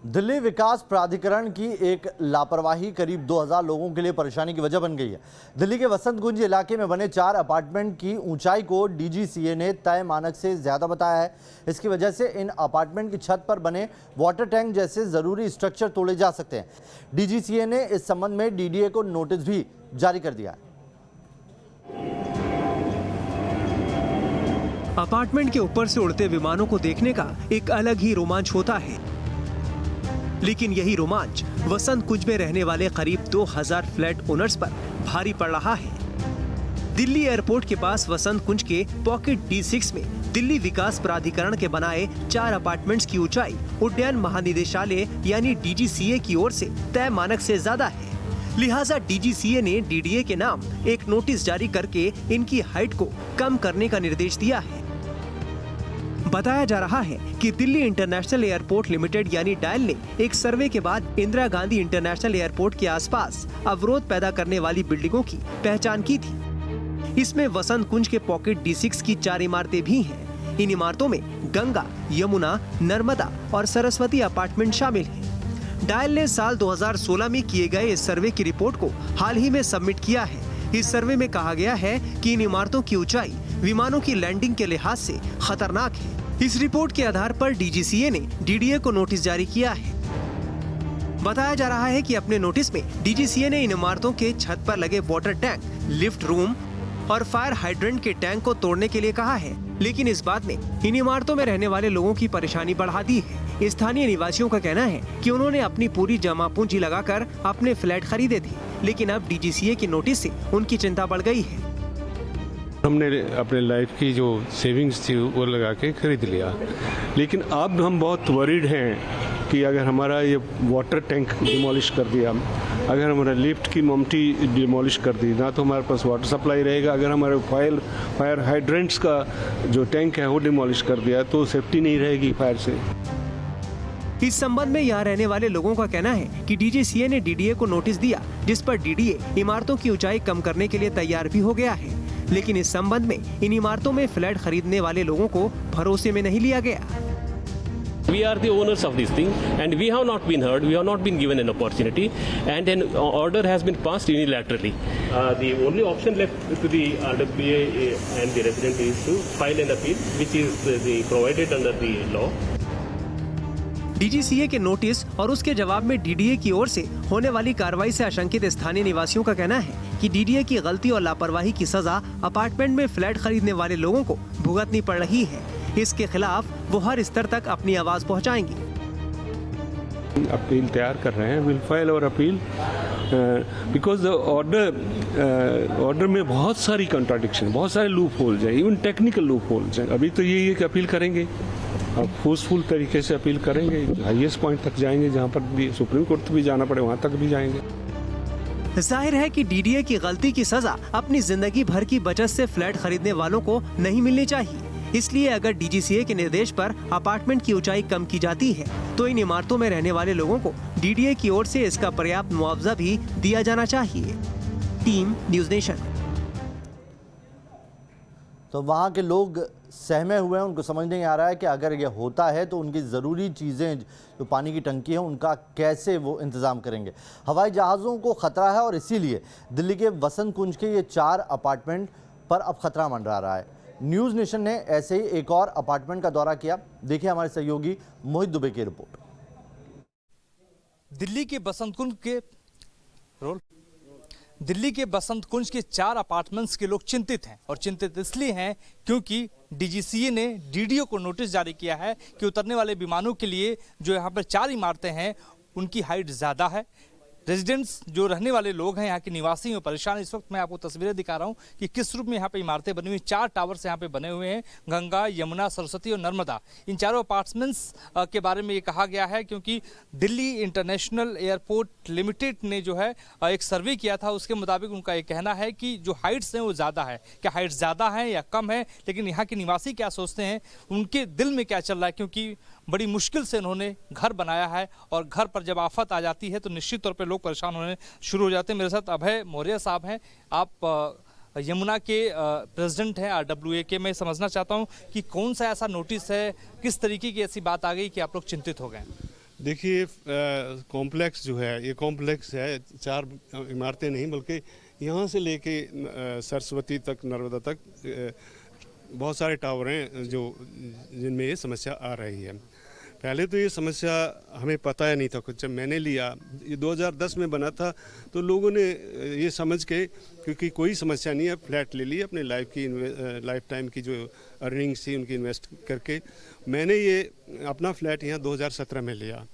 दिल्ली विकास प्राधिकरण की एक लापरवाही करीब 2000 लोगों के लिए परेशानी की वजह बन गई है। दिल्ली के वसंत कुंज इलाके में बने 4 अपार्टमेंट की ऊंचाई को डीजीसीए ने तय मानक से ज्यादा बताया है। इसकी वजह से इन अपार्टमेंट की छत पर बने वाटर टैंक जैसे जरूरी स्ट्रक्चर तोड़े जा सकते हैं। डीजीसीए ने इस संबंध में डीडीए को नोटिस भी जारी कर दिया है। अपार्टमेंट के ऊपर से उड़ते विमानों को देखने का एक अलग ही रोमांच होता है, लेकिन यही रोमांच वसंत कुंज में रहने वाले करीब 2000 फ्लैट ओनर्स पर भारी पड़ रहा है। दिल्ली एयरपोर्ट के पास वसंत कुंज के पॉकेट D6 में दिल्ली विकास प्राधिकरण के बनाए 4 अपार्टमेंट्स की ऊंचाई उड्डयन महानिदेशालय यानी डीजीसीए की ओर से तय मानक से ज्यादा है। लिहाजा डीजीसीए ने डीडीए के नाम एक नोटिस जारी करके इनकी हाइट को कम करने का निर्देश दिया है। बताया जा रहा है कि दिल्ली इंटरनेशनल एयरपोर्ट लिमिटेड यानी डायल ने एक सर्वे के बाद इंदिरा गांधी इंटरनेशनल एयरपोर्ट के आसपास अवरोध पैदा करने वाली बिल्डिंगों की पहचान की थी। इसमें वसंत कुंज के पॉकेट D6 की 4 इमारतें भी हैं। इन इमारतों में गंगा, यमुना, नर्मदा और सरस्वती अपार्टमेंट शामिल हैं। डायल ने साल 2016 में किए गए इस सर्वे की रिपोर्ट को हाल ही में सबमिट किया है। इस सर्वे में कहा गया है कि इन इमारतों की ऊंचाई विमानों की लैंडिंग के लिहाज से खतरनाक है। इस रिपोर्ट के आधार पर डीजीसीए ने डीडीए को नोटिस जारी किया है। बताया जा रहा है कि अपने नोटिस में डीजीसीए ने इन इमारतों के छत पर लगे वाटर टैंक, लिफ्ट रूम और फायर हाइड्रेंट के टैंक को तोड़ने के लिए कहा है, लेकिन इस बात ने इन इमारतों में रहने वाले लोगों की परेशानी बढ़ा दी है। स्थानीय निवासियों का कहना है कि उन्होंने अपनी पूरी जमा पूंजी लगाकर अपने फ्लैट खरीदे थे, लेकिन अब डीजीसीए की नोटिस से उनकी चिंता बढ़ गई है। हमने अपने लाइफ की जो सेविंग्स थी वो लगा के खरीद लिया, लेकिन अब हम बहुत वरीड हैं कि अगर हमारा ये वाटर टैंक डिमोलिश कर दिया, अगर हमारा लिफ्ट की ममटी डिमोलिश कर दी, ना तो हमारे पास वाटर सप्लाई रहेगा। अगर हमारे फायर हाइड्रेंट्स का जो टैंक है वो डिमोलिश कर दिया तो सेफ्टी नहीं रहेगी फायर से। इस संबंध में यहाँ रहने वाले लोगों का कहना है कि डीजीसीए ने डीडीए को नोटिस दिया, जिस पर डीडीए इमारतों की ऊंचाई कम करने के लिए तैयार भी हो गया है, लेकिन इस संबंध में इन इमारतों में फ्लैट खरीदने वाले लोगों को भरोसे में नहीं लिया गया। We are the owners of this thing and we have not been heard, we have not been given an opportunity and an order has been passed unilaterally. The only option left to the RWA and the resident is to file an appeal which is provided under the law. DGCA के notice और उसके जवाब में DDA की ओर से होने वाली कार्रवाई से आशंकित स्थानीय निवासियों का कहना है कि डीडीए की गलती और लापरवाही की सजा अपार्टमेंट में फ्लैट खरीदने वाले लोगों को भुगतनी पड़ रही है। इसके खिलाफ वो हर स्तर तक अपनी आवाज पहुंचाएंगे। अपील तैयार कर रहे हैं, विल फाइल और अपील बिकॉज ऑर्डर में बहुत सारी कॉन्ट्राडिक्शन, बहुत सारे लूप होल्स हैं, इवन टेक्निकल लूप होल्स हैं। अभी तो यही है कि अपील करेंगे, अब फोर्सफुल तरीके से अपील करेंगे, हाईएस्ट पॉइंट तक जाएंगे, जहां पर भी सुप्रीम कोर्ट भी जाना पड़े वहां तक भी जाएंगे। जाहिर है कि डीडीए की गलती की सजा अपनी जिंदगी भर की बचत से फ्लैट खरीदने वालों को नहीं मिलनी चाहिए। इसलिए अगर डीजीसीए के निर्देश पर अपार्टमेंट की ऊंचाई कम की जाती है तो इन इमारतों में रहने वाले लोगों को डीडीए की ओर से इसका पर्याप्त मुआवजा भी दिया जाना चाहिए। Team news nation. तो वहाँ के लोग सहमे हुए हैं, उनको समझ नहीं आ रहा है कि अगर ये होता है तो उनकी ज़रूरी चीज़ें जो पानी की टंकी है उनका कैसे वो इंतज़ाम करेंगे। हवाई जहाज़ों को ख़तरा है और इसीलिए दिल्ली के वसंत कुंज के ये 4 अपार्टमेंट पर अब खतरा मंडरा रहा है। न्यूज़ नेशन ने ऐसे ही एक और अपार्टमेंट का दौरा किया। देखिए हमारे सहयोगी मोहित दुबे की रिपोर्ट। दिल्ली के बसंत कुंज के 4 अपार्टमेंट्स के लोग चिंतित हैं और चिंतित इसलिए हैं क्योंकि डीजीसीए ने डीडीओ को नोटिस जारी किया है कि उतरने वाले विमानों के लिए जो यहाँ पर 4 इमारतें हैं उनकी हाइट ज़्यादा है। रेजिडेंट्स जो रहने वाले लोग हैं, यहाँ के निवासी हैं, परेशान। इस वक्त मैं आपको तस्वीरें दिखा रहा हूँ कि किस रूप में यहाँ पे इमारतें बनी हुई। 4 टावर्स यहाँ पे बने हुए हैं, गंगा, यमुना, सरस्वती और नर्मदा। इन चारों अपार्टमेंट्स के बारे में ये कहा गया है क्योंकि दिल्ली इंटरनेशनल एयरपोर्ट लिमिटेड ने जो है एक सर्वे किया था, उसके मुताबिक उनका ये कहना है कि जो हाइट्स हैं वो ज़्यादा है। क्या हाइट ज़्यादा है या कम है, लेकिन यहाँ के निवासी क्या सोचते हैं, उनके दिल में क्या चल रहा है, क्योंकि बड़ी मुश्किल से उन्होंने घर बनाया है और घर पर जब आफत आ जाती है तो निश्चित तौर पे लोग परेशान होने शुरू हो जाते हैं। मेरे साथ अभय मौर्य साहब हैं, आप यमुना के प्रेसिडेंट हैं RWA के। मैं समझना चाहता हूं कि कौन सा ऐसा नोटिस है, किस तरीके की ऐसी बात आ गई कि आप लोग चिंतित हो गए? देखिए कॉम्प्लेक्स जो है, ये कॉम्प्लेक्स है, 4 इमारतें नहीं बल्कि यहाँ से लेके सरस्वती तक, नर्मदा तक बहुत सारे टावर हैं जो जिनमें ये समस्या आ रही है। पहले तो ये समस्या हमें पता ही नहीं था कुछ। जब मैंने लिया, ये 2010 में बना था, तो लोगों ने ये समझ के, क्योंकि कोई समस्या नहीं है, फ्लैट ले ली अपने लाइफ टाइम की जो अर्निंग्स थी उनकी इन्वेस्ट करके। मैंने ये अपना फ्लैट यहाँ 2017 में लिया।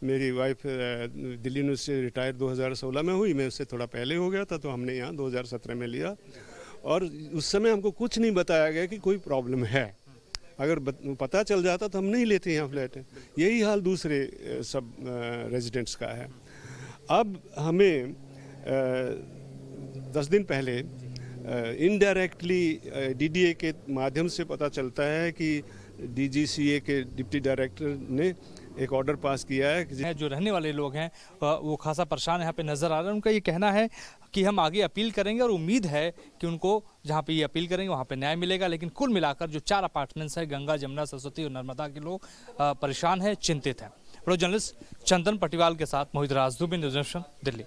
मेरी वाइफ दिल्ली यूनिवर्सिटी से रिटायर 2016 में हुई, मैं उससे थोड़ा पहले हो गया था, तो हमने यहाँ 2017 में लिया। और उस समय हमको कुछ नहीं बताया गया कि कोई प्रॉब्लम है। अगर पता चल जाता तो हम नहीं लेते यहाँ फ्लैट। यही हाल दूसरे सब रेजिडेंट्स का है। अब हमें 10 दिन पहले इनडायरेक्टली डीडीए के माध्यम से पता चलता है कि डीजीसीए के डिप्टी डायरेक्टर ने एक ऑर्डर पास किया है कि जो रहने वाले लोग हैं वो खासा परेशान यहाँ पे नजर आ रहे हैं। उनका ये कहना है कि हम आगे अपील करेंगे और उम्मीद है कि उनको जहाँ पे ये अपील करेंगे वहाँ पे न्याय मिलेगा। लेकिन कुल मिलाकर जो 4 अपार्टमेंट्स हैं, गंगा, जमुना, सरस्वती और नर्मदा के लोग परेशान हैं, चिंतित हैं। प्रो जर्नलिस्ट चंदन पटिवाल के साथ मोहित राज, दूरबीन न्यूज़ नेशन, दिल्ली।